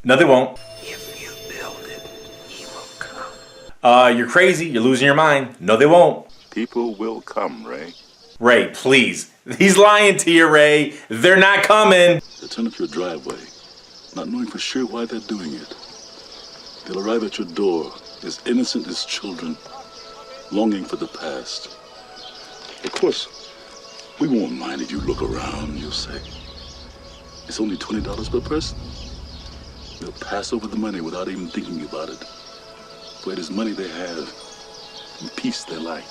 No, they won't. If you build it, he will come. You're crazy. You're losing your mind. No, they won't. People will come, Ray. Ray, please. He's lying to you, Ray. They're not coming. They'll turn up your driveway, not knowing for sure why they're doing it. They'll arrive at your door as innocent as children, longing for the past. Of course, we won't mind if you look around, you'll say. It's only $20 per person. They'll pass over the money without even thinking about it. For it is money they have and peace they like.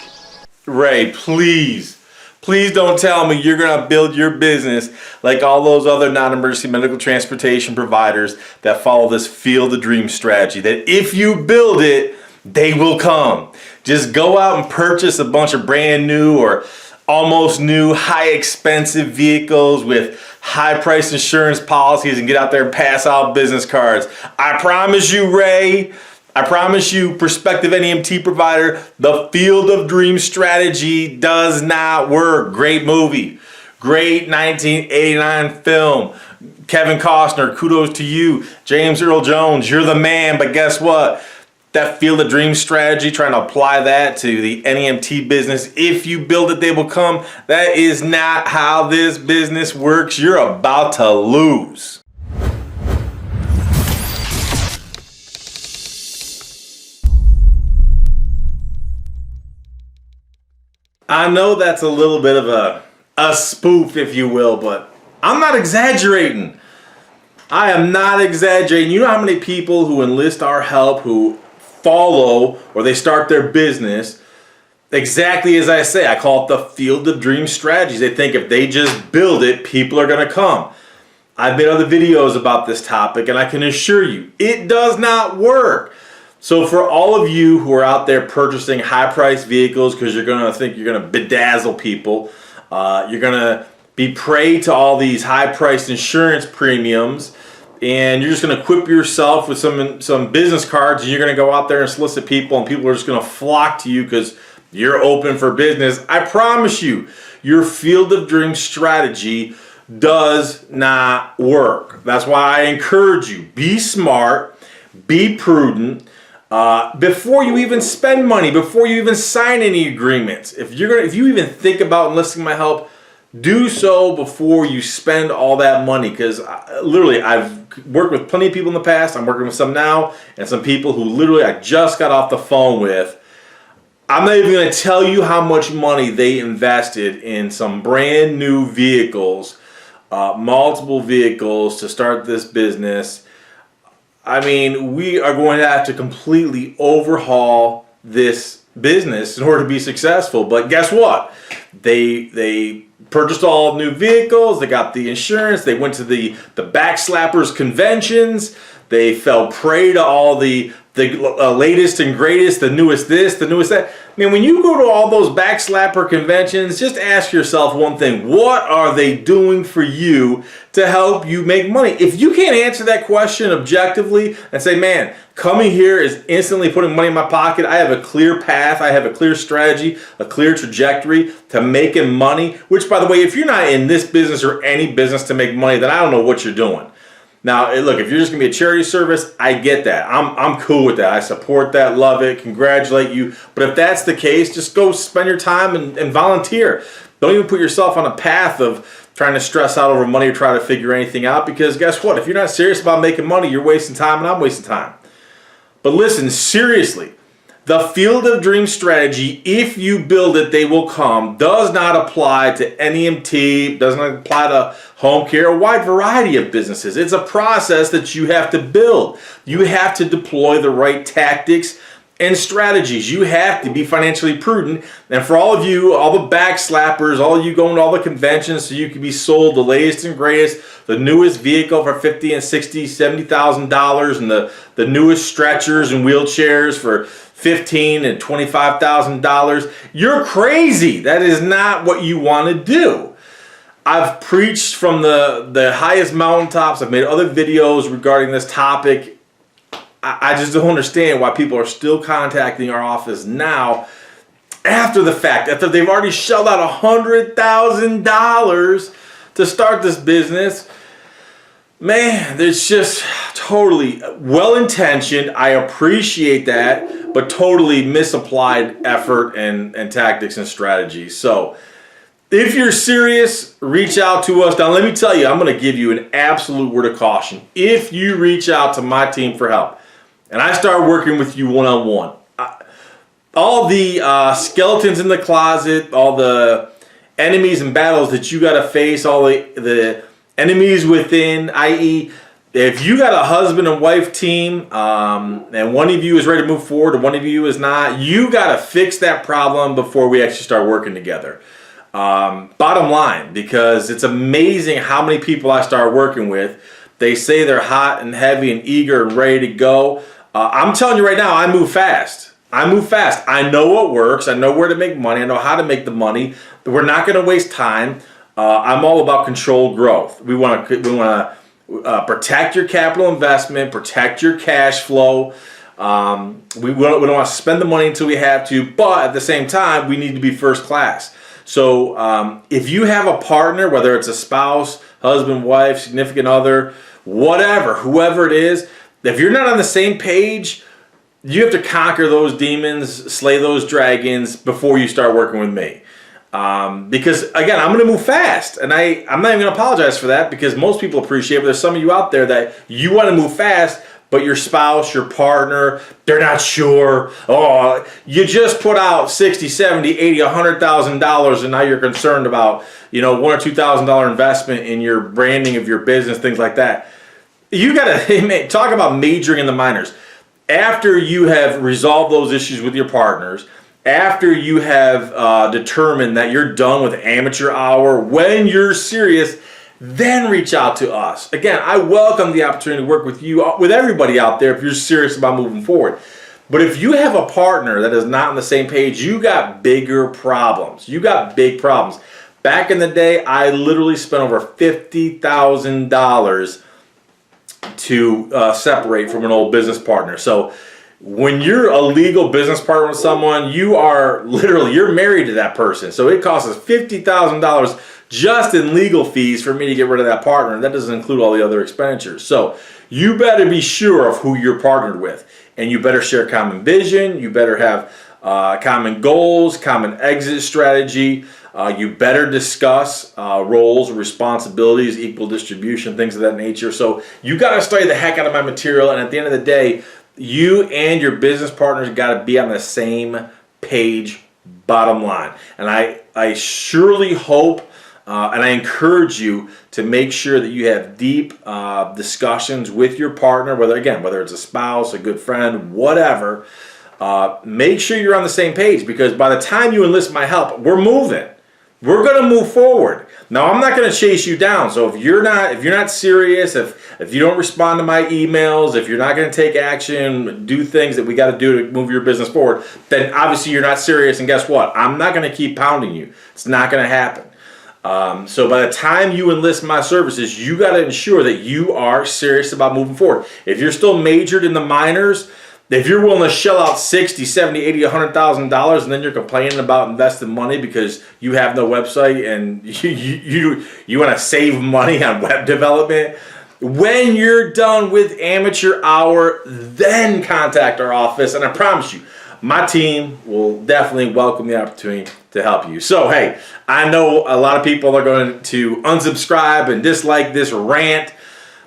Ray, please. Please don't tell me you're going to build your business like all those other non-emergency medical transportation providers that follow this Field of Dreams strategy. That if you build it, they will come. Just go out and purchase a bunch of brand new or almost new high expensive vehicles with high price insurance policies and get out there and pass out business cards. I promise you, Ray, I promise you, prospective NEMT provider, the Field of Dreams strategy does not work. Great movie. Great 1989 film. Kevin Costner, kudos to you. James Earl Jones, you're the man. But guess what? That Field of Dreams strategy, trying to apply that to the NEMT business. If you build it, they will come. That is not how this business works. You're about to lose. I know that's a little bit of a spoof, if you will, but I'm not exaggerating. I am not exaggerating. You know how many people who enlist our help, who follow or they start their business exactly as I say. I call it the Field of Dreams strategies. They think if they just build it, people are going to come. I've made other videos about this topic, and I can assure you, it does not work. So for all of you who are out there purchasing high-priced vehicles because you're going to think you're going to bedazzle people, you're going to be prey to all these high-priced insurance premiums, and you're just going to equip yourself with some business cards, and you're going to go out there and solicit people, and people are just going to flock to you because you're open for business. I promise you, your Field of Dreams strategy does not work. That's why I encourage you, be smart, be prudent. Before you even spend money, before you even sign any agreements, if you even think about enlisting my help, do so before you spend all that money. Because literally, I've worked with plenty of people in the past. I'm working with some now, and some people who literally I just got off the phone with. I'm not even going to tell you how much money they invested in some brand new vehicles, multiple vehicles to start this business. I mean, we are going to have to completely overhaul this business in order to be successful. But guess what? They purchased all new vehicles. They got the insurance. They went to the Backslappers conventions. They fell prey to all the latest and greatest, the newest this, the newest that. I mean, when you go to all those Backslapper conventions, just ask yourself one thing. What are they doing for you to help you make money? If you can't answer that question objectively and say, man, coming here is instantly putting money in my pocket. I have a clear path. I have a clear strategy, a clear trajectory to making money. Which, by the way, if you're not in this business or any business to make money, then I don't know what you're doing. Now, look, if you're just going to be a charity service, I get that. I'm cool with that. I support that, love it, congratulate you. But if that's the case, just go spend your time and volunteer. Don't even put yourself on a path of trying to stress out over money or try to figure anything out, because guess what? If you're not serious about making money, you're wasting time and I'm wasting time. But listen, seriously, the Field of Dreams strategy, if you build it, they will come, does not apply to NEMT, does not apply to home care, a wide variety of businesses. It's a process that you have to build. You have to deploy the right tactics and strategies. You have to be financially prudent. And for all of you, all the Backslappers, all of you going to all the conventions so you can be sold the latest and greatest, the newest vehicle for $50,000 and $60,000, $70,000, and the newest stretchers and wheelchairs for $15,000 and $25,000. You're crazy. That is not what you want to do. I've preached from the highest mountaintops. I've made other videos regarding this topic. I just don't understand why people are still contacting our office now after the fact, after they've already shelled out $100,000 to start this business. Man, it's just totally well-intentioned. I appreciate that, but totally misapplied effort and tactics and strategies. So if you're serious, reach out to us. Now, let me tell you, I'm going to give you an absolute word of caution. If you reach out to my team for help, and I start working with you one-on-one, all the skeletons in the closet, all the enemies and battles that you got to face, all the enemies within, i.e., if you got a husband and wife team and one of you is ready to move forward and one of you is not, you got to fix that problem before we actually start working together. Bottom line, because it's amazing how many people I start working with, they say they're hot and heavy and eager and ready to go. I'm telling you right now, I move fast. I know what works. I know where to make money. I know how to make the money. We're not going to waste time. I'm all about controlled growth. We want to protect your capital investment, protect your cash flow. We don't want to spend the money until we have to, but at the same time, we need to be first class. So if you have a partner, whether it's a spouse, husband, wife, significant other, whatever, whoever it is, if you're not on the same page, you have to conquer those demons, slay those dragons before you start working with me. Because again, I'm going to move fast, and I'm not even going to apologize for that, because most people appreciate it. But there's some of you out there that you want to move fast, but your spouse, your partner, they're not sure. Oh, you just put out $60, $70, $80, $100,000, and now you're concerned about, $1,000 or $2,000 investment in your branding of your business, things like that. You got to talk about majoring in the minors. After you have resolved those issues with your partners, after you have determined that you're done with amateur hour, when you're serious, then reach out to us. Again, I welcome the opportunity to work with you, with everybody out there, if you're serious about moving forward. But if you have a partner that is not on the same page, you got bigger problems. You got big problems. Back in the day, I literally spent over $50,000 to separate from an old business partner. So when you're a legal business partner with someone, you're married to that person. So it costs us $50,000 just in legal fees for me to get rid of that partner. And that doesn't include all the other expenditures. So you better be sure of who you're partnered with. And you better share common vision. You better have common goals, common exit strategy. You better discuss roles, responsibilities, equal distribution, things of that nature. So you got to study the heck out of my material. And at the end of the day, you and your business partners got to be on the same page, bottom line. And I surely hope and I encourage you to make sure that you have deep discussions with your partner, whether it's a spouse, a good friend, whatever. Make sure you're on the same page, because by the time you enlist my help, we're moving. We're going to move forward. Now, I'm not going to chase you down. So if you're not serious, if you don't respond to my emails, if you're not going to take action, do things that we got to do to move your business forward, then obviously you're not serious. And guess what? I'm not going to keep pounding you. It's not going to happen. So by the time you enlist my services, you got to ensure that you are serious about moving forward. If you're still majored in the minors, if you're willing to shell out $60, $70, $80, $100,000, and then you're complaining about investing money because you have no website and you want to save money on web development, when you're done with amateur hour, then contact our office, and I promise you, my team will definitely welcome the opportunity to help you. So, hey, I know a lot of people are going to unsubscribe and dislike this rant.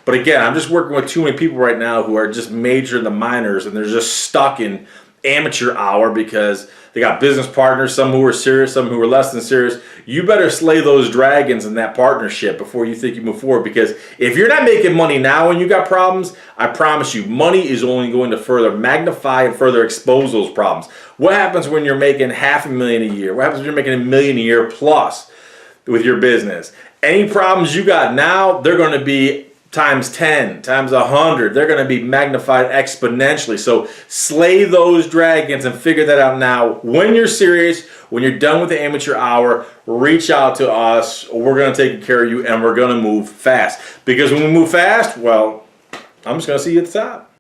But again, I'm just working with too many people right now who are just major in the minors, and they're just stuck in amateur hour because they got business partners, some who are serious, some who are less than serious. You better slay those dragons in that partnership before you think you move forward, because if you're not making money now and you got problems, I promise you, money is only going to further magnify and further expose those problems. What happens when you're making $500,000 a year? What happens when you're making $1 million a year plus with your business? Any problems you got now, they're going to be times 10, times 100. They're going to be magnified exponentially. So slay those dragons and figure that out now. When you're serious, when you're done with the amateur hour, reach out to us. We're going to take care of you, and we're going to move fast. Because when we move fast, well, I'm just going to see you at the top.